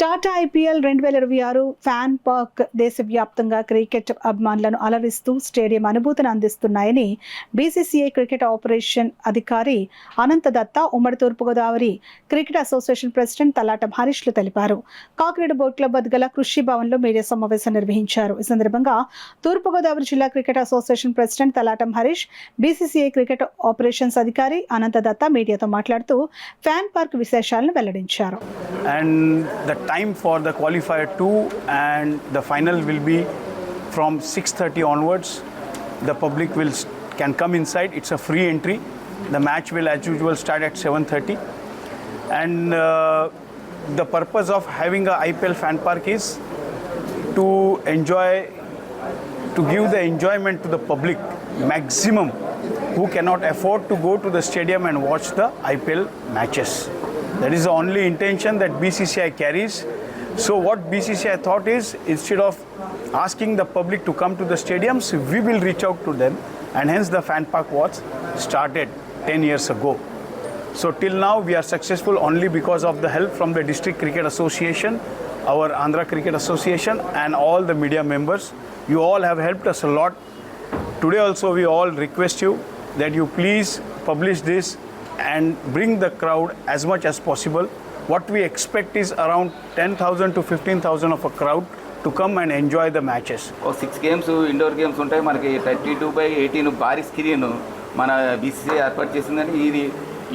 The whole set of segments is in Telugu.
టాటా ఐపీఎల్ 2026 ఫ్యాన్ పార్క్ దేశవ్యాప్తంగా క్రికెట్ అభిమానులను అలరిస్తూ స్టేడియం అనుభూతిని అందిస్తున్నాయని బీసీసీఐ క్రికెట్ ఆపరేషన్ అధికారి అనంత దత్తా ఉమ్మడి తూర్పుగోదావరి క్రికెట్ అసోసియేషన్ ప్రెసిడెంట్ తలాటం హరీష్లు తెలిపారు. కాకినాడ బోట్ క్లబ్ వద్ద గల కృషి భవన్లో మీడియా సమావేశం నిర్వహించారు. ఈ సందర్భంగా తూర్పుగోదావరి జిల్లా cricket association president Talatam Harish, BCCI cricket operations అధికారి అనంత దత్తా మీడియాతో మాట్లాడుతూ ఫ్యాన్ పార్క్ విశేషాలను వెల్లడించారు. Time for the qualifier 2 and the final will be from 6:30 onwards. The public can come inside. It's a free entry. The match will as usual start at 7:30 and the purpose of having a IPL fan park is to give the enjoyment to the public maximum who cannot afford to go to the stadium and watch the IPL matches. That is the only intention that BCCI carries. So what BCCI thought is, instead of asking the public to come to the stadiums, we will reach out to them, and hence the fan park was started 10 years ago. So till now we are successful only because of the help from the District Cricket Association, our Andhra Cricket Association, and all the media members. You all have helped us a lot. Today also we all request you that you please publish this and bring the crowd as much as possible. What we expect is around 10,000 to 15,000 of a crowd to come and enjoy the matches. 6 games indoor games ఉంటాయి. మనకి 32/18 భారీ స్క్రీన్ మన బీసీసీ ఏర్పాటు చేసిందని.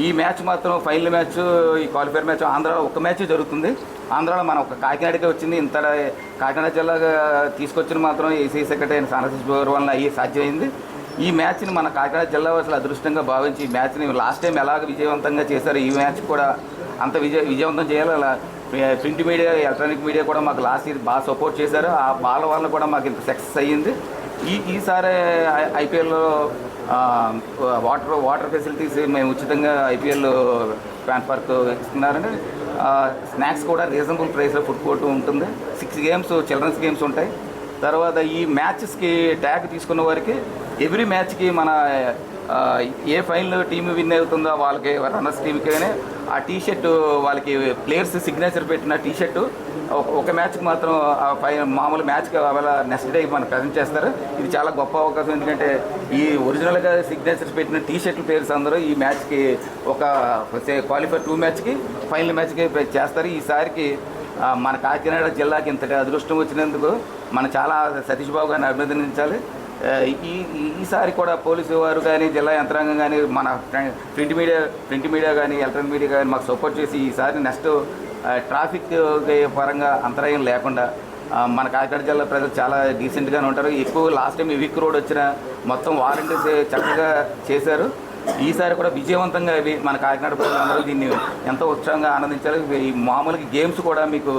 ఈ మ్యాచ్ మాత్రం ఫైనల్ మ్యాచ్, ఈ క్వాలిఫైర్ మ్యాచ్ ఆంధ్రాలో ఒక మ్యాచ్ జరుగుతుంది. ఆంధ్రాలో మన ఒక కాకినాడకే వచ్చింది. ఇంత కాకినాడ జిల్లాగా తీసుకొచ్చిన మాత్రం ఏసీ సెక్రటరీ అయిన సానసీస్ వల్ల అయ్యి సాధ్యమైంది. ఈ మ్యాచ్ని మన కాకినాడ జిల్లా అసలు అదృష్టంగా భావించి ఈ మ్యాచ్ని లాస్ట్ టైం ఎలాగ విజయవంతంగా చేశారు, ఈ మ్యాచ్ కూడా అంత విజయవంతం చేయాలి. అలా ప్రింట్ మీడియా, ఎలక్ట్రానిక్ మీడియా కూడా మాకు లాస్ట్ ఇయర్ బాగా సపోర్ట్ చేశారు. ఆ బాల వల్ల కూడా మాకు ఇంత సక్సెస్ అయ్యింది. ఈసారి ఐపీఎల్లో వాటర్ ఫెసిలిటీస్ మేము ఉచితంగా ఐపీఎల్ ఫ్యాన్ పార్క్ ఇస్తున్నారని. స్నాక్స్ కూడా రీజనబుల్ ప్రైస్లో ఫుడ్ కోర్టు ఉంటుంది. 6 గేమ్స్ చిల్డ్రన్స్ గేమ్స్ ఉంటాయి. తర్వాత ఈ మ్యాచెస్కి ట్యాగ్ తీసుకున్న వారికి ఎవ్రీ మ్యాచ్కి మన ఏ ఫైనల్ టీమ్ విన్ అవుతుందో వాళ్ళకి రన్నర్స్ టీమ్కి ఆ టీషర్ట్, వాళ్ళకి ప్లేయర్స్ సిగ్నేచర్ పెట్టిన టీషర్ట్ ఒక మ్యాచ్కి మాత్రం మామూలు మ్యాచ్కి నెక్స్ట్ డే మనం ప్రజెంట్ చేస్తారు. ఇది చాలా గొప్ప అవకాశం. ఎందుకంటే ఈ ఒరిజినల్గా సిగ్నేచర్స్ పెట్టిన టీషర్ట్ ప్లేయర్స్ అందరూ ఈ మ్యాచ్కి ఒక క్వాలిఫైర్ 2 మ్యాచ్కి ఫైనల్ మ్యాచ్కి చేస్తారు. ఈసారికి మన కాకినాడ జిల్లాకి ఇంతటి అదృష్టం వచ్చినందుకు మనం చాలా సతీష్ బాబు గారిని అభినందించాలి. ఈసారి కూడా పోలీసు వారు కానీ, జిల్లా యంత్రాంగం కానీ, మన ప్రింట్ మీడియా కానీ, ఎలక్ట్రానిక్ మీడియా కానీ మాకు సపోర్ట్ చేసి ఈసారి నెక్స్ట్ ట్రాఫిక్ పరంగా అంతరాయం లేకుండా మన కాకినాడ జిల్లా ప్రజలు చాలా డీసెంట్గానే ఉంటారు. ఎక్కువ లాస్ట్ టైం విక్ రోడ్ వచ్చిన మొత్తం వాలంటీర్స్ చక్కగా చేశారు. ఈసారి కూడా విజయవంతంగా మన కాకినాడ ప్రజలందరూ దీన్ని ఎంతో ఉత్సాహంగా ఆనందించారు. ఈ మామూలుగా గేమ్స్ కూడా మీకు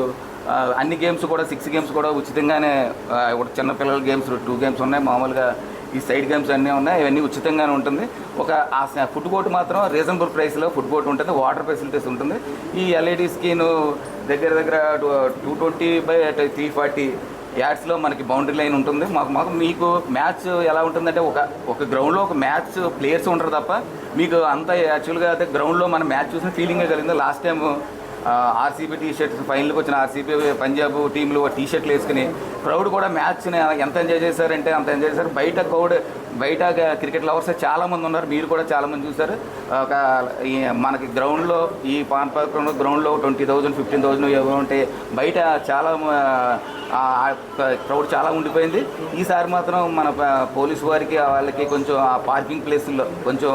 అన్ని గేమ్స్ కూడా 6 గేమ్స్ కూడా ఉచితంగానే, చిన్నపిల్లల గేమ్స్ 2 గేమ్స్ ఉన్నాయి. మామూలుగా ఈ సైడ్ గేమ్స్ అన్నీ ఉన్నాయి. ఇవన్నీ ఉచితంగానే ఉంటుంది. ఫుడ్ కోర్ట్ మాత్రం రీజనబుల్ ప్రైస్లో ఫుడ్ కోర్ట్ ఉంటుంది. వాటర్ ఫెసిలిటీస్ ఉంటుంది. ఈ ఎల్ఈడి స్క్రీన్ దగ్గర 220/340 యాడ్స్లో మనకి బౌండరీ లైన్ ఉంటుంది. మీకు మ్యాచ్ ఎలా ఉంటుందంటే ఒక గ్రౌండ్లో ఒక మ్యాచ్ ప్లేయర్స్ ఉంటారు తప్ప మీకు అంత యాక్చువల్గా అయితే గ్రౌండ్లో మనం మ్యాచ్ చూసిన ఫీలింగే కలిగింది. లాస్ట్ టైం ఆర్సీబీ టీషర్ట్స్ ఫైనల్కి వచ్చిన ఆర్సీబీ పంజాబ్ టీంలు టీషర్ట్లు వేసుకుని క్రౌడ్ కూడా మ్యాచ్ని ఎంత ఎంజాయ్ చేశారంటే అంత ఎంజాయ్ చేశారు. బయట క్రికెట్ లవర్స్ చాలామంది ఉన్నారు. మీరు కూడా చాలామంది చూశారు. మనకి గ్రౌండ్లో ఈ పాన్ పార్క్ గ్రౌండ్లో 20,000 15,000 ఏవో ఉంటే బయట చాలా క్రౌడ్ చాలా ఉండిపోయింది. ఈసారి మాత్రం మన పోలీసు వారికి వాళ్ళకి కొంచెం ఆ పార్కింగ్ ప్లేసుల్లో కొంచెం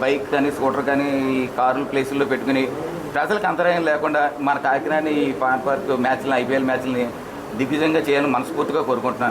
బైక్ కానీ, స్కూటర్ కానీ, ఈ కార్ల ప్లేసుల్లో పెట్టుకుని ప్రజలకు అంతరాయం లేకుండా మన కాకినాడని ఈ పాన్ పార్క్ మ్యాచ్లని, ఐపీఎల్ మ్యాచ్లని దిగ్విజయంగా చేయాలని మనస్ఫూర్తిగా కోరుకుంటున్నాను.